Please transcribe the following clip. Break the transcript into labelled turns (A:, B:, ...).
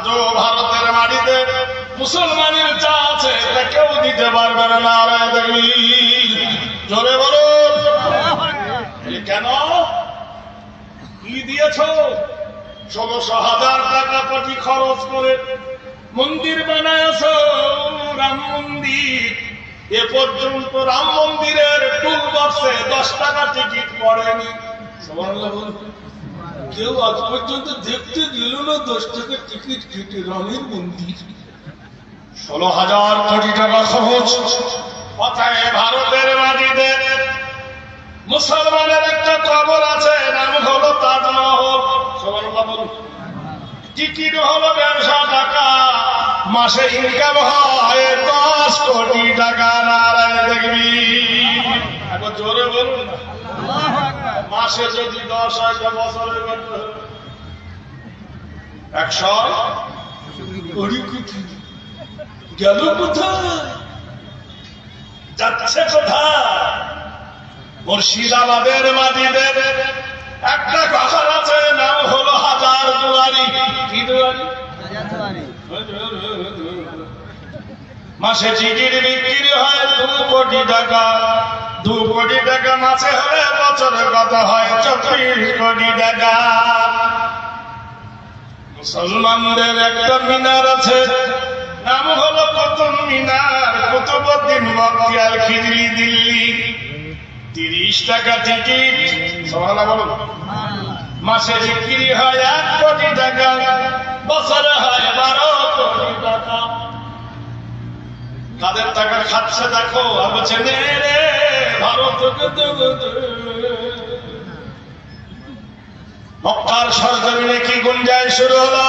A: আজও ভারতের মাটিতে মুসলমানের যা আছে তা কেউ দিতে পারবে না। নারায়ে তাকবীর, জোরে বলুন। কেন? কি দিয়েছ? 16,000 টাকা কোটি খরচ করে মন্দির বানায়ছ, রাম মন্দির। এ পর্যন্ত রাম মন্দিরের টুল বক্সে 10 টাকা টিকিট পড়েনি। সুবহানাল্লাহ বলুন। কেউ আজ পর্যন্ত দেখতে গেল না 10 টাকা টিকিট কেটে রামের মন্দির। 16,000 কোটি টাকা খরচ। কোথায়? ভারতের মাটিতে মুসলমানের একটা কবর আছে, নাম হলো তাজমহল। সুবহানাল্লাহ বলুন। টিকিট হলো 150 টাকা, মাসে ইনকাম হয় 10 কোটি টাকা। নারায়ে তাকবীর, একবার জোরে বলুন। মাসে যদি 10 হয় তো বছরে কত? 100 কোটি। গেল কোথায়? যাচ্ছে কোথায়? মুর্শিদাবাদের মাটিতে একটা ঘর আছে, নাম হলো হাজার দুয়ারি। কি দুয়ারি? মাসে টিকিট বিক্রি হয় 2 কোটি টাকা। 2 কোটি টাকা মাসে হলে বছরে কত হয়? 24 কোটি টাকা। মুসলমানদের একটা মিনার আছে, নাম হলো কুতুব মিনার। কুতুবউদ্দিন বখতিয়ার খিলজি, দিল্লি। 30 টাকা টিকিট। সুবহানাল্লাহ বলুন। মাসে বিক্রি হয় 1 কোটি টাকা, বছরে হয় 12 কোটি টাকা। কাদের টাকা খাচ্ছে দেখো। আর বলছে নে রে ভারতকে দেবে। মক্কার সরজমিনে কি গুঞ্জাইশ শুরু হলো?